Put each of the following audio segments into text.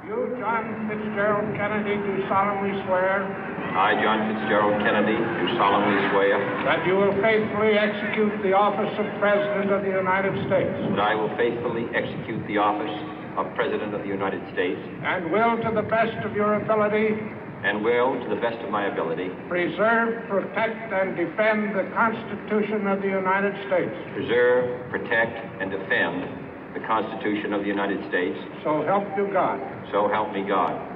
You, John Fitzgerald Kennedy, do solemnly swear. I, John Fitzgerald Kennedy, do solemnly swear. That you will faithfully execute the office of President of the United States. That I will faithfully execute the office of President of the United States. And will, to the best of your ability. And will, to the best of my ability. Preserve, protect, and defend the Constitution of the United States. Preserve, protect, and defend the Constitution of the United States. So help you God. So help me God.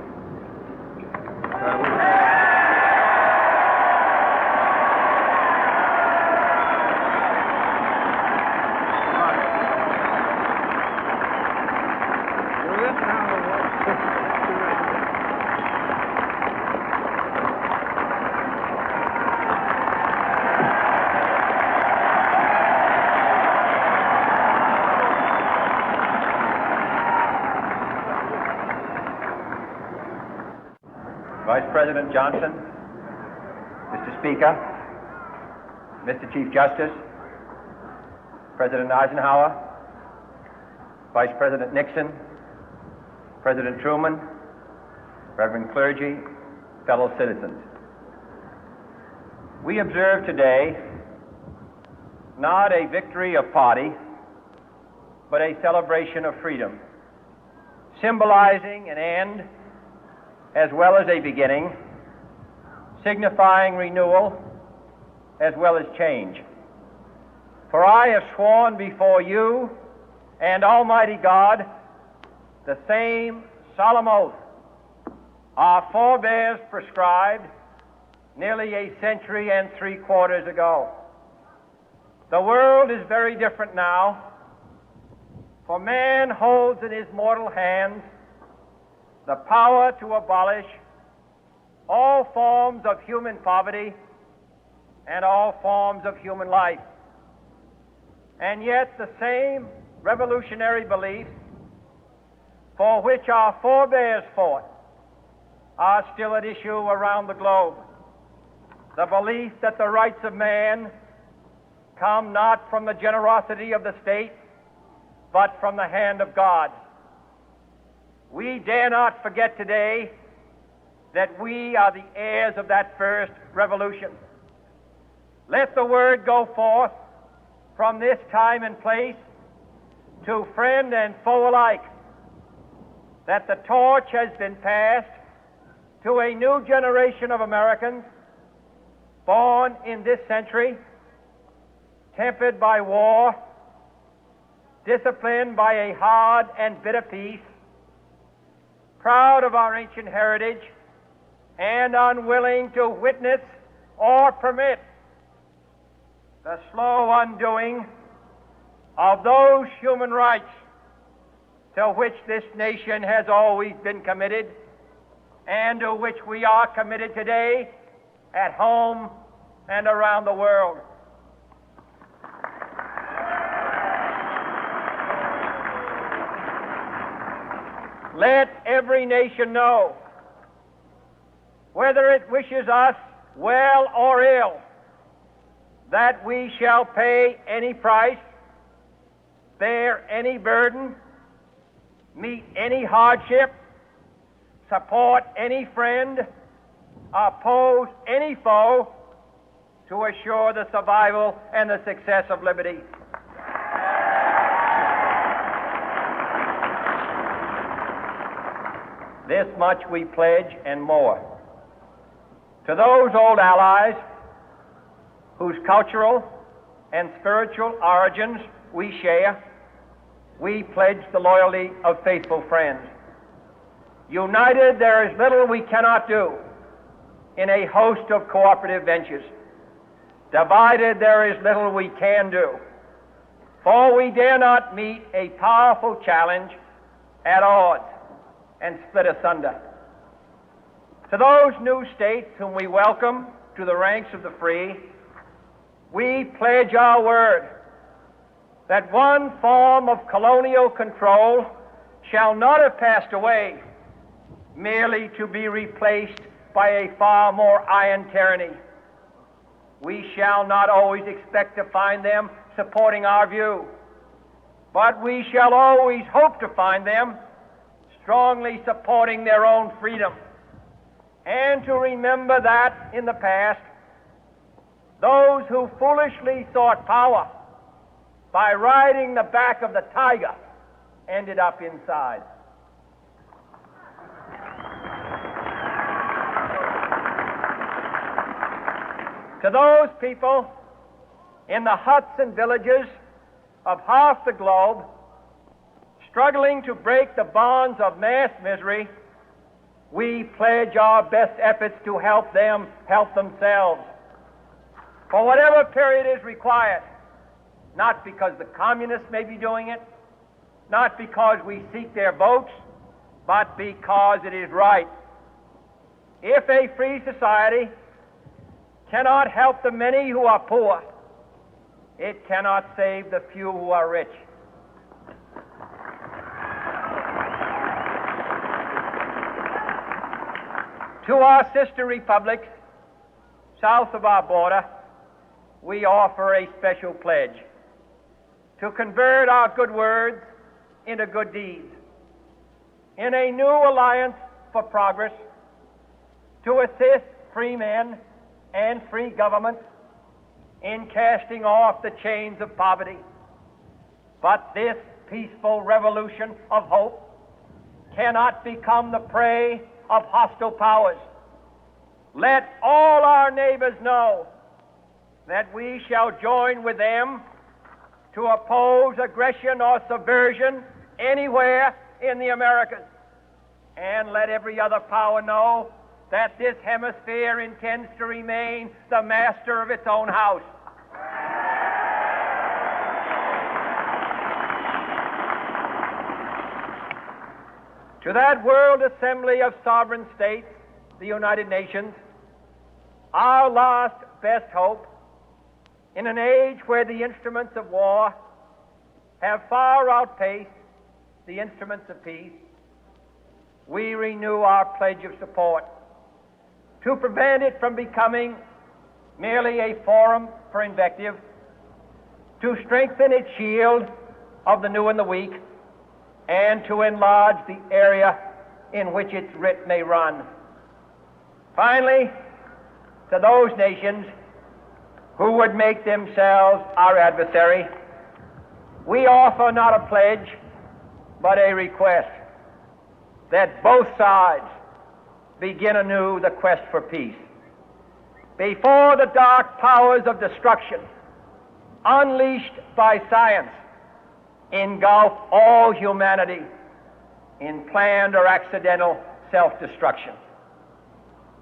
Vice President Johnson, Mr. Speaker, Mr. Chief Justice, President Eisenhower, Vice President Nixon, President Truman, Reverend clergy, fellow citizens. We observe today not a victory of party, but a celebration of freedom, symbolizing an end as well as a beginning, signifying renewal as well as change. For I have sworn before you and Almighty God the same solemn oath our forebears prescribed nearly a century and 3/4 ago. The world is very different now, for man holds in his mortal hands the power to abolish all forms of human poverty and all forms of human life. And yet the same revolutionary beliefs for which our forebears fought are still at issue around the globe. The belief that the rights of man come not from the generosity of the state, but from the hand of God. We dare not forget today that we are the heirs of that first revolution. Let the word go forth from this time and place to friend and foe alike that the torch has been passed to a new generation of Americans born in this century, tempered by war, disciplined by a hard and bitter peace, proud of our ancient heritage, and unwilling to witness or permit the slow undoing of those human rights to which this nation has always been committed and to which we are committed today at home and around the world. Let every nation know, whether it wishes us well or ill, that we shall pay any price, bear any burden, meet any hardship, support any friend, oppose any foe to assure the survival and the success of liberty. This much we pledge and more. To those old allies whose cultural and spiritual origins we share, we pledge the loyalty of faithful friends. United, there is little we cannot do in a host of cooperative ventures. Divided, there is little we can do, for we dare not meet a powerful challenge at odds and split asunder. To those new states whom we welcome to the ranks of the free, we pledge our word that one form of colonial control shall not have passed away, merely to be replaced by a far more iron tyranny. We shall not always expect to find them supporting our view, but we shall always hope to find them strongly supporting their own freedom, and to remember that in the past, those who foolishly sought power by riding the back of the tiger ended up inside. To those people in the huts and villages of half the globe struggling to break the bonds of mass misery, we pledge our best efforts to help them help themselves for whatever period is required, not because the communists may be doing it, not because we seek their votes, but because it is right. If a free society cannot help the many who are poor, it cannot save the few who are rich. To our sister republics south of our border, we offer a special pledge to convert our good words into good deeds, in a new alliance for progress, to assist free men and free governments in casting off the chains of poverty. But this peaceful revolution of hope cannot become the prey of hostile powers. Let all our neighbors know that we shall join with them to oppose aggression or subversion anywhere in the Americas. And let every other power know that this hemisphere intends to remain the master of its own house. To that World Assembly of Sovereign States, the United Nations, our last best hope, in an age where the instruments of war have far outpaced the instruments of peace, we renew our pledge of support to prevent it from becoming merely a forum for invective, to strengthen its shield of the new and the weak, and to enlarge the area in which its writ may run. Finally, to those nations who would make themselves our adversary, we offer not a pledge, but a request that both sides begin anew the quest for peace. Before the dark powers of destruction, unleashed by science, engulf all humanity in planned or accidental self-destruction,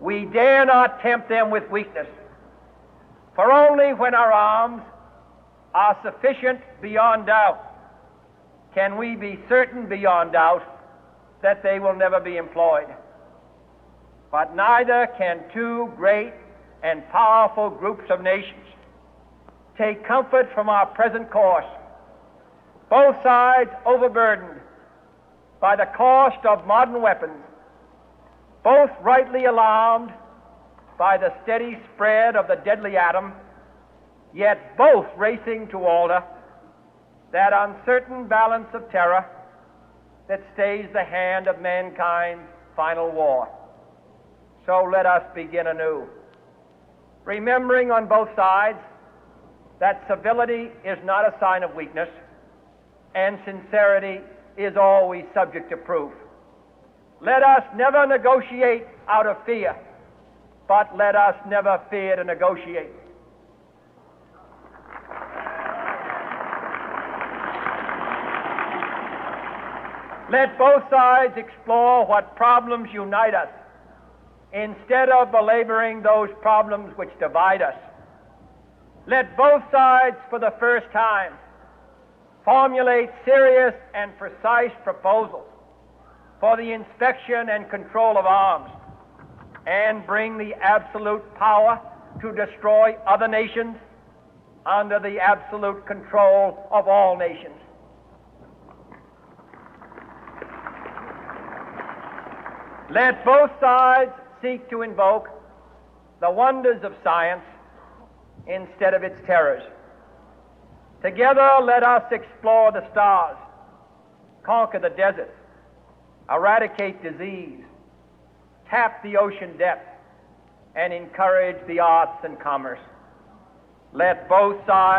we dare not tempt them with weakness, for only when our arms are sufficient beyond doubt can we be certain beyond doubt that they will never be employed. But neither can two great and powerful groups of nations take comfort from our present course, both sides overburdened by the cost of modern weapons, both rightly alarmed by the steady spread of the deadly atom, yet both racing to alter that uncertain balance of terror that stays the hand of mankind's final war. So let us begin anew, remembering on both sides that civility is not a sign of weakness, and sincerity is always subject to proof. Let us never negotiate out of fear, but let us never fear to negotiate. Let both sides explore what problems unite us, instead of belaboring those problems which divide us. Let both sides, for the first time, formulate serious and precise proposals for the inspection and control of arms, and bring the absolute power to destroy other nations under the absolute control of all nations. Let both sides seek to invoke the wonders of science instead of its terrors. Together, let us explore the stars, conquer the deserts, eradicate disease, tap the ocean depth, and encourage the arts and commerce. Let both sides